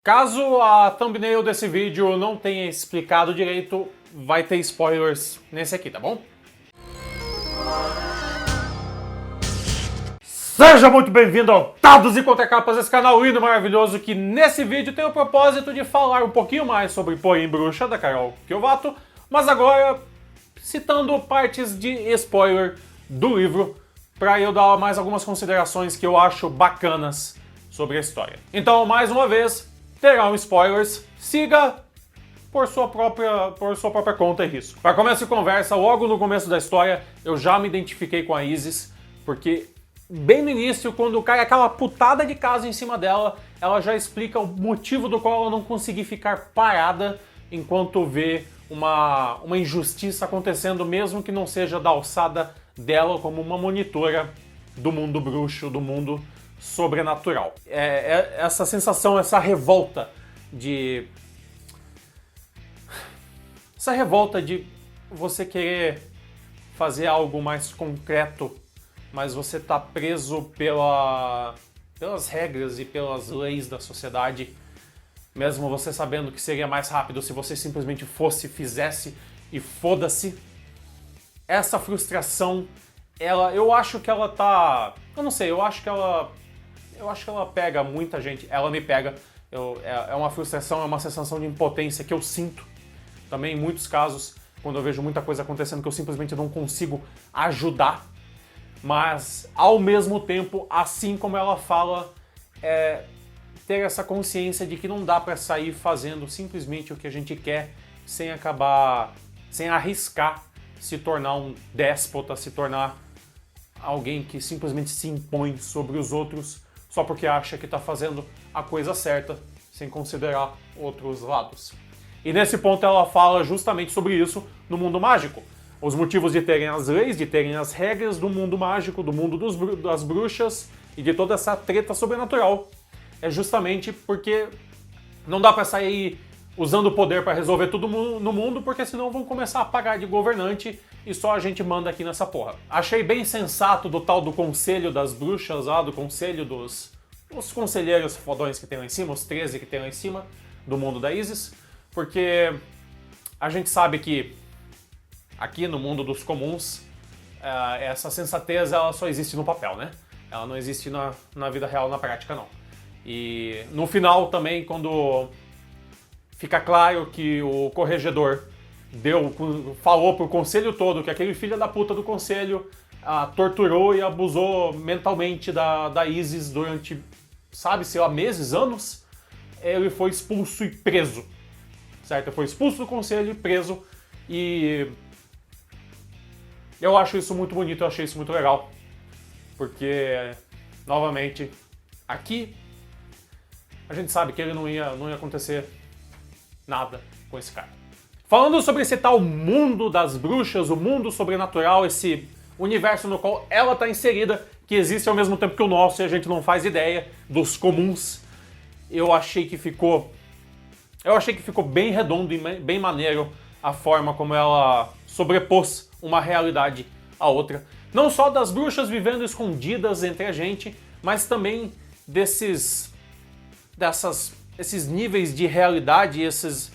Caso a thumbnail desse vídeo não tenha explicado direito, vai ter spoilers nesse aqui, tá bom? Seja muito bem-vindo ao Dados e Contracapas, esse canal lindo e maravilhoso que nesse vídeo tem o propósito de falar um pouquinho mais sobre Porém Bruxa, da Carol Kiovato, mas agora citando partes de spoiler do livro para eu dar mais algumas considerações que eu acho bacanas sobre a história. Então, mais uma vez, terão spoilers, siga por sua própria conta e risco. Para começo de conversa, logo no começo da história, eu já me identifiquei com a Isis, porque bem no início, quando cai aquela putada de casa em cima dela, ela já explica o motivo do qual ela não conseguir ficar parada enquanto vê uma injustiça acontecendo, mesmo que não seja da alçada dela como uma monitora do mundo bruxo, do mundo sobrenatural. Essa sensação, essa revolta de você querer fazer algo mais concreto, mas você tá preso pelas regras e pelas leis da sociedade, mesmo você sabendo que seria mais rápido se você simplesmente fizesse e foda-se. Essa frustração, eu acho que ela tá... Eu não sei, eu acho que ela pega muita gente, ela me pega. É uma frustração, é uma sensação de impotência que eu sinto também em muitos casos, quando eu vejo muita coisa acontecendo que eu simplesmente não consigo ajudar. Mas, ao mesmo tempo, assim como ela fala, ter essa consciência de que não dá pra sair fazendo simplesmente o que a gente quer sem arriscar se tornar um déspota, se tornar alguém que simplesmente se impõe sobre os outros só porque acha que está fazendo a coisa certa, sem considerar outros lados. E nesse ponto ela fala justamente sobre isso no mundo mágico. Os motivos de terem as leis, de terem as regras do mundo mágico, do mundo das bruxas e de toda essa treta sobrenatural. É justamente porque não dá para sair usando o poder para resolver tudo no mundo, porque senão vão começar a pagar de governante e só a gente manda aqui nessa porra. Achei bem sensato do tal do Conselho das Bruxas, do Conselho dos conselheiros fodões que tem lá em cima, os 13 que tem lá em cima do mundo da Isis, porque a gente sabe que aqui no mundo dos comuns, essa sensatez ela só existe no papel, né? Ela não existe na vida real, na prática, não. E no final também, quando fica claro que o corregedor falou pro conselho todo que aquele filho da puta do conselho torturou e abusou mentalmente da Isis durante, sei lá, meses, anos, ele foi expulso e preso, certo? Ele foi expulso do conselho e preso, e eu acho isso muito bonito, eu achei isso muito legal, porque, novamente, aqui a gente sabe que ele não ia acontecer nada com esse cara. Falando sobre esse tal mundo das bruxas, o mundo sobrenatural, esse universo no qual ela está inserida, que existe ao mesmo tempo que o nosso e a gente não faz ideia dos comuns, eu achei que ficou bem redondo e bem maneiro a forma como ela sobrepôs uma realidade à outra. Não só das bruxas vivendo escondidas entre a gente, mas também esses níveis de realidade, esses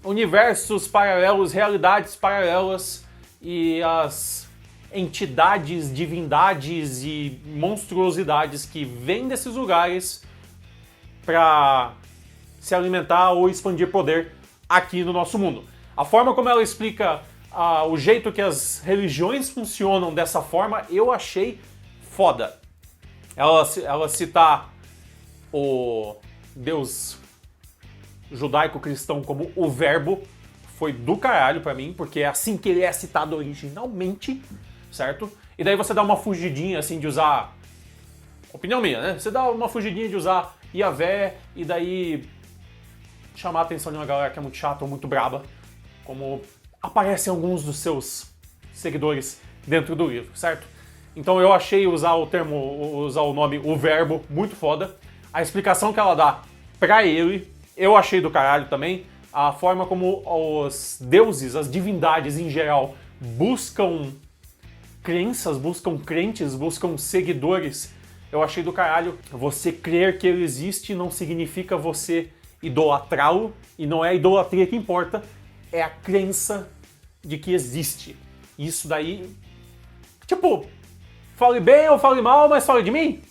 universos paralelos, realidades paralelas e as entidades, divindades e monstruosidades que vêm desses lugares para se alimentar ou expandir poder aqui no nosso mundo. A forma como ela explica o jeito que as religiões funcionam dessa forma, eu achei foda. Ela cita o Deus judaico-cristão como o Verbo foi do caralho pra mim, porque é assim que ele é citado originalmente, certo? E daí você dá uma fugidinha assim de usar... Opinião minha, né? Você dá uma fugidinha de usar Yahvé e daí chamar a atenção de uma galera que é muito chata ou muito braba, como aparecem alguns dos seus seguidores dentro do livro, certo? Então eu achei usar o nome, o Verbo, muito foda. A explicação que ela dá pra ele, eu achei do caralho também. A forma como os deuses, as divindades em geral, buscam crenças, buscam crentes, buscam seguidores Eu achei do caralho. Você crer que ele existe não significa você idolatrá-lo, e não é a idolatria que importa, é a crença de que existe. Isso daí, tipo, fale bem ou fale mal, mas fale de mim,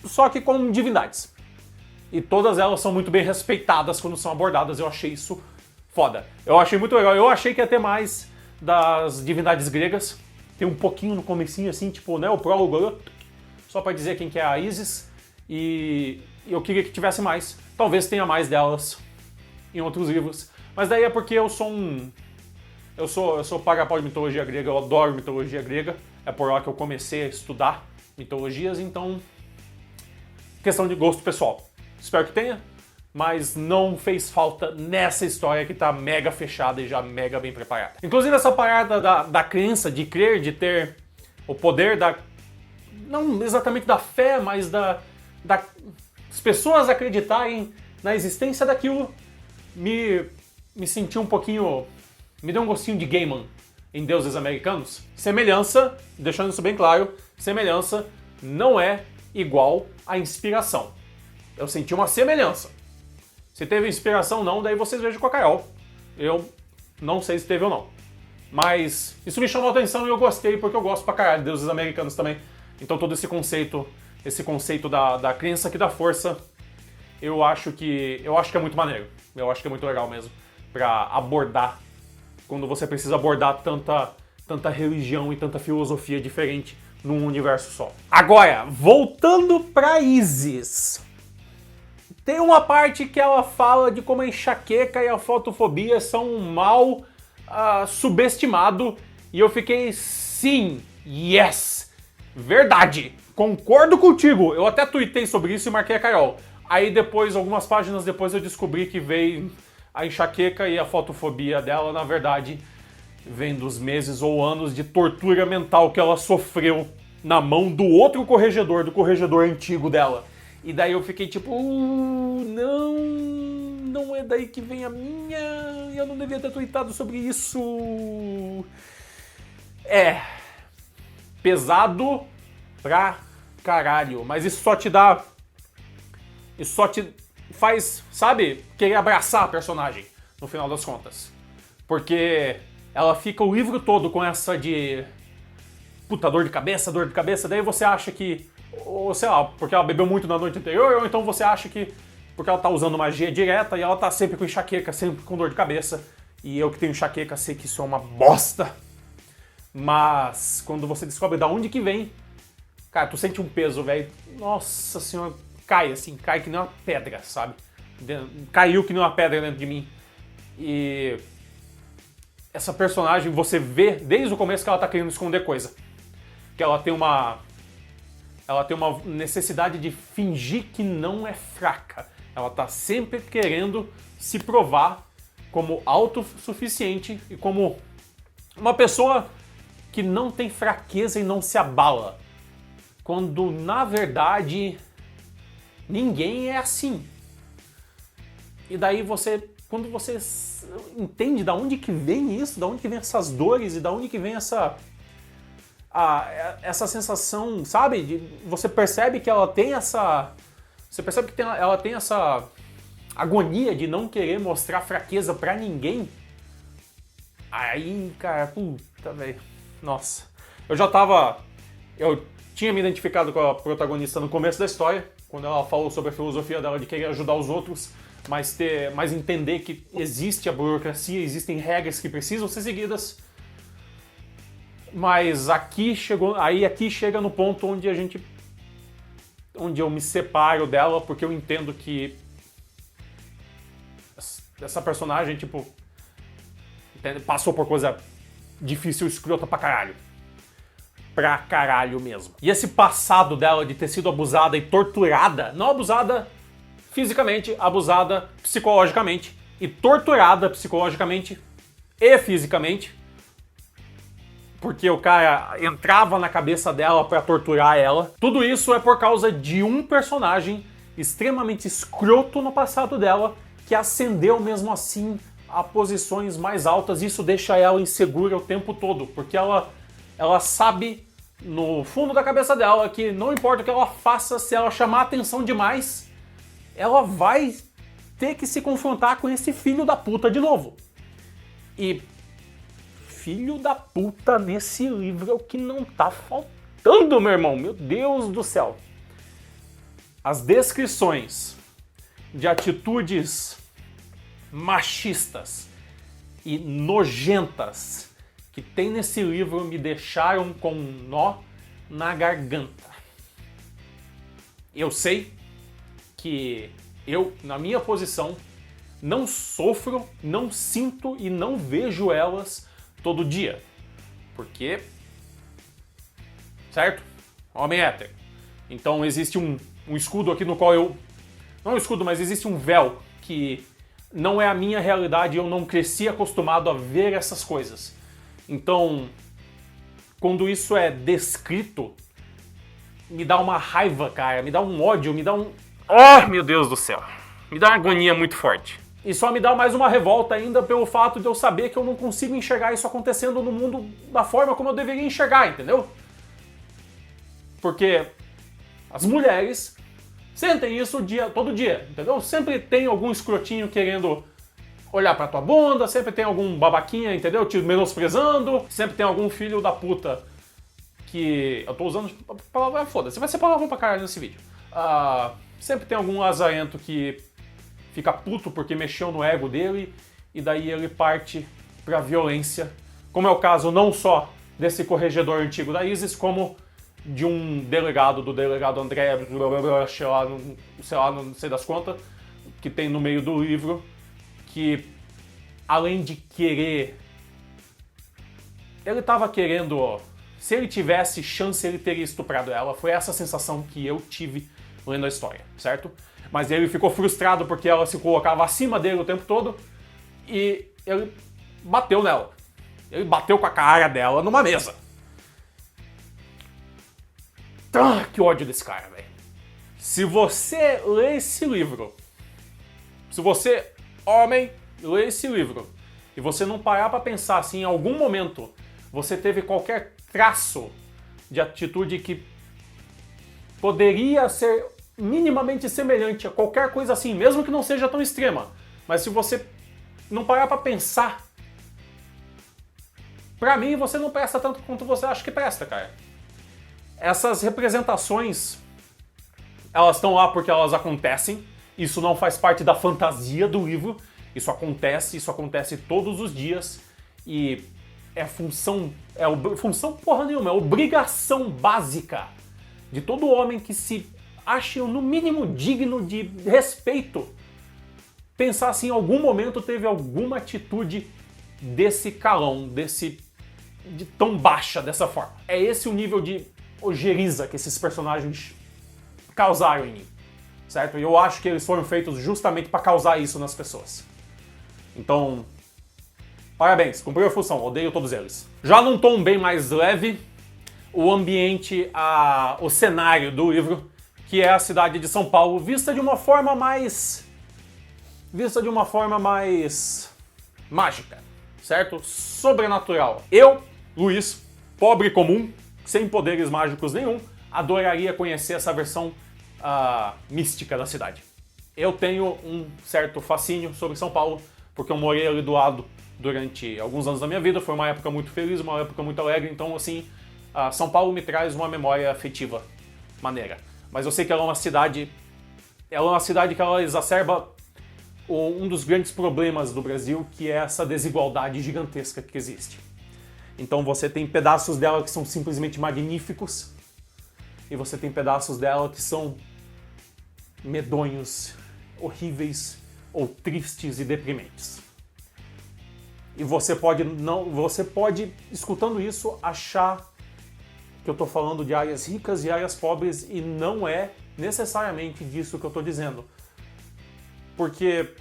só que com divindades. E todas elas são muito bem respeitadas quando são abordadas. Eu achei isso foda. Eu achei muito legal. Eu achei que ia ter mais das divindades gregas. Tem um pouquinho no comecinho, assim, tipo, né, o prólogo, só pra dizer quem que é a Isis. E eu queria que tivesse mais. Talvez tenha mais delas em outros livros. Mas daí é porque eu sou um... Eu sou paga-pau de mitologia grega, eu adoro mitologia grega. É por lá que eu comecei a estudar mitologias, então... Questão de gosto pessoal. Espero que tenha, mas não fez falta nessa história que tá mega fechada e já mega bem preparada. Inclusive essa parada da crença, de crer, de ter o poder da... Não exatamente da fé, mas das pessoas acreditarem na existência daquilo, me senti um pouquinho... Me deu um gostinho de Gaiman em Deuses Americanos. Semelhança, deixando isso bem claro, semelhança não é igual à inspiração. Eu senti uma semelhança. Se teve inspiração ou não, daí vocês vejam com a Carol. Eu não sei se teve ou não. Mas isso me chamou a atenção e eu gostei, porque eu gosto pra caralho de Deuses Americanos também. Então todo esse conceito da crença que dá força, eu acho que é muito maneiro. Eu acho que é muito legal mesmo pra abordar, quando você precisa abordar tanta religião e tanta filosofia diferente num universo só. Agora, voltando pra Isis. Tem uma parte que ela fala de como a enxaqueca e a fotofobia são um mal subestimado. E eu fiquei, sim, yes, verdade, concordo contigo. Eu até tuitei sobre isso e marquei a Carol. Aí depois, algumas páginas depois, eu descobri que veio a enxaqueca e a fotofobia dela, na verdade, vem dos meses ou anos de tortura mental que ela sofreu na mão do outro corregedor, do corregedor antigo dela. E daí eu fiquei tipo, não é daí que vem a minha, eu não devia ter tweetado sobre isso. É, pesado pra caralho, mas isso só te faz, sabe, querer abraçar a personagem, no final das contas. Porque ela fica o livro todo com essa de... Puta, dor de cabeça, daí você acha que... Ou sei lá, porque ela bebeu muito na noite anterior, ou então você acha que... Porque ela tá usando magia direta e ela tá sempre com enxaqueca, sempre com dor de cabeça. E eu que tenho enxaqueca sei que isso é uma bosta. Mas quando você descobre da onde que vem... Cara, tu sente um peso, velho. Nossa senhora... Cai que nem uma pedra, sabe? Caiu que nem uma pedra dentro de mim. E essa personagem, você vê desde o começo que ela tá querendo esconder coisa. Que ela tem uma necessidade de fingir que não é fraca. Ela tá sempre querendo se provar como autossuficiente e como uma pessoa que não tem fraqueza e não se abala. Quando, na verdade... Ninguém é assim. E daí quando você entende da onde que vem isso, da onde que vem essas dores e da onde que vem essa sensação, sabe? Você percebe que ela tem essa... Você percebe que ela tem essa agonia de não querer mostrar fraqueza pra ninguém. Aí, cara, puta, velho. Nossa. Eu tinha me identificado com a protagonista no começo da história, quando ela falou sobre a filosofia dela de querer ajudar os outros, mas entender que existe a burocracia, existem regras que precisam ser seguidas. Mas aqui chega no ponto onde eu me separo dela, porque eu entendo que essa personagem, tipo, passou por coisa difícil, escrota pra caralho. Pra caralho mesmo. E esse passado dela de ter sido abusada e torturada, não abusada fisicamente, abusada psicologicamente e torturada psicologicamente e fisicamente, porque o cara entrava na cabeça dela pra torturar ela. Tudo isso é por causa de um personagem extremamente escroto no passado dela, que ascendeu mesmo assim a posições mais altas. Isso deixa ela insegura o tempo todo, porque ela sabe no fundo da cabeça dela que não importa o que ela faça, se ela chamar atenção demais, ela vai ter que se confrontar com esse filho da puta de novo. E filho da puta nesse livro é o que não tá faltando, meu irmão. Meu Deus do céu. As descrições de atitudes machistas e nojentas que tem nesse livro me deixaram com um nó na garganta. Eu sei que eu, na minha posição, não sofro, não sinto e não vejo elas todo dia. Porque, certo? Homem hétero. Então existe um escudo aqui no qual eu... Não um escudo, mas existe um véu que não é a minha realidade e eu não cresci acostumado a ver essas coisas. Então, quando isso é descrito, me dá uma raiva, cara, me dá um ódio, me dá um... Oh, meu Deus do céu! Me dá uma agonia muito forte. E só me dá mais uma revolta ainda pelo fato de eu saber que eu não consigo enxergar isso acontecendo no mundo da forma como eu deveria enxergar, entendeu? Porque as mulheres sentem isso todo dia, entendeu? Sempre tem algum escrotinho querendo olhar pra tua bunda, sempre tem algum babaquinha, entendeu? Te menosprezando, sempre tem algum filho da puta que... Eu tô usando palavra, foda-se, vai ser palavrão pra caralho nesse vídeo. Sempre tem algum lazarento que fica puto porque mexeu no ego dele e daí ele parte pra violência, como é o caso não só desse corregedor antigo da ISIS, como de um delegado, do delegado André, sei lá, não sei das quantas, que tem no meio do livro, que além de querer... Ele tava querendo... Se ele tivesse chance, ele teria estuprado ela. Foi essa a sensação que eu tive lendo a história, certo? Mas ele ficou frustrado porque ela se colocava acima dele o tempo todo e ele bateu nela. Ele bateu com a cara dela numa mesa. Que ódio desse cara, velho. Se você lê esse livro, se você, homem, lê esse livro e você não parar pra pensar assim, em algum momento você teve qualquer traço de atitude que poderia ser minimamente semelhante a qualquer coisa assim, mesmo que não seja tão extrema, mas se você não parar pra pensar, pra mim você não presta tanto quanto você acha que presta, cara. Essas representações, elas estão lá porque elas acontecem, isso não faz parte da fantasia do livro, isso acontece todos os dias e é função porra nenhuma, é obrigação básica de todo homem que se ache no mínimo digno de respeito pensar assim, em algum momento teve alguma atitude desse calão, de tão baixa dessa forma. É esse o nível de ojeriza que esses personagens causaram em mim, certo? E eu acho que eles foram feitos justamente para causar isso nas pessoas. Então, parabéns, cumpriu a função, odeio todos eles. Já num tom bem mais leve, o ambiente, o cenário do livro, que é a cidade de São Paulo, vista de uma forma mais mágica, certo? Sobrenatural. Eu, Luiz, pobre comum, sem poderes mágicos nenhum, adoraria conhecer essa versão mística da cidade. Eu tenho um certo fascínio sobre São Paulo, porque eu morei ali do lado durante alguns anos da minha vida, foi uma época muito feliz, uma época muito alegre, então assim, São Paulo me traz uma memória afetiva maneira. Mas eu sei que ela é uma cidade que ela exacerba um dos grandes problemas do Brasil, que é essa desigualdade gigantesca que existe. Então você tem pedaços dela que são simplesmente magníficos, e você tem pedaços dela que são medonhos, horríveis, ou tristes e deprimentes. E você pode, escutando isso, achar que eu estou falando de áreas ricas e áreas pobres, e não é necessariamente disso que eu estou dizendo. Porque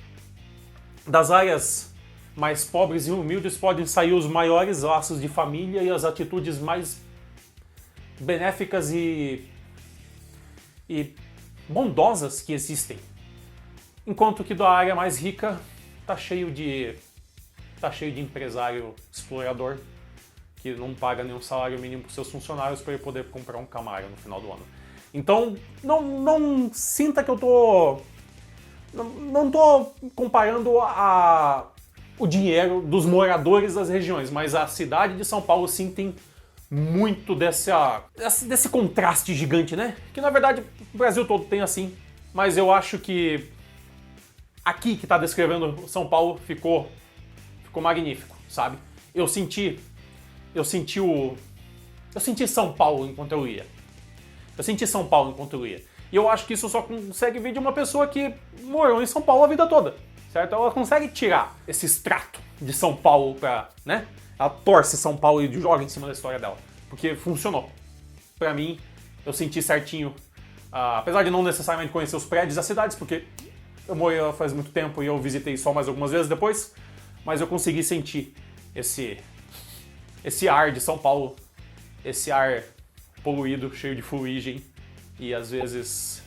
das áreas mais pobres e humildes podem sair os maiores laços de família e as atitudes mais benéficas e bondosas que existem. Enquanto que da área mais rica tá cheio de empresário explorador que não paga nenhum salário mínimo para seus funcionários para ele poder comprar um Camaro no final do ano. Então, não sinta que eu tô... Não tô comparando o dinheiro dos moradores das regiões, mas a cidade de São Paulo sim tem muito desse contraste gigante, né? Que na verdade o Brasil todo tem assim, mas eu acho que aqui que tá descrevendo São Paulo ficou magnífico, sabe? Eu senti São Paulo enquanto eu ia. Eu senti São Paulo enquanto eu ia. E eu acho que isso só consegue vir de uma pessoa que morou em São Paulo a vida toda, certo? Ela consegue tirar esse extrato de São Paulo pra, né? Ela torce São Paulo e joga em cima da história dela. Porque funcionou. Pra mim, eu senti certinho. Apesar de não necessariamente conhecer os prédios das cidades, porque eu morei lá faz muito tempo e eu visitei só mais algumas vezes depois, mas eu consegui sentir esse ar de São Paulo, esse ar poluído, cheio de fuligem e às vezes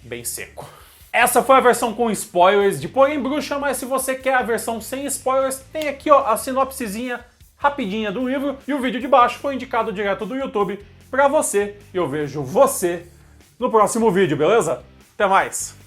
bem seco. Essa foi a versão com spoilers de Porém Bruxa, mas se você quer a versão sem spoilers, tem aqui ó, a sinopsezinha rapidinha do livro e o vídeo de baixo foi indicado direto do YouTube pra você. E eu vejo você no próximo vídeo, beleza? Até mais!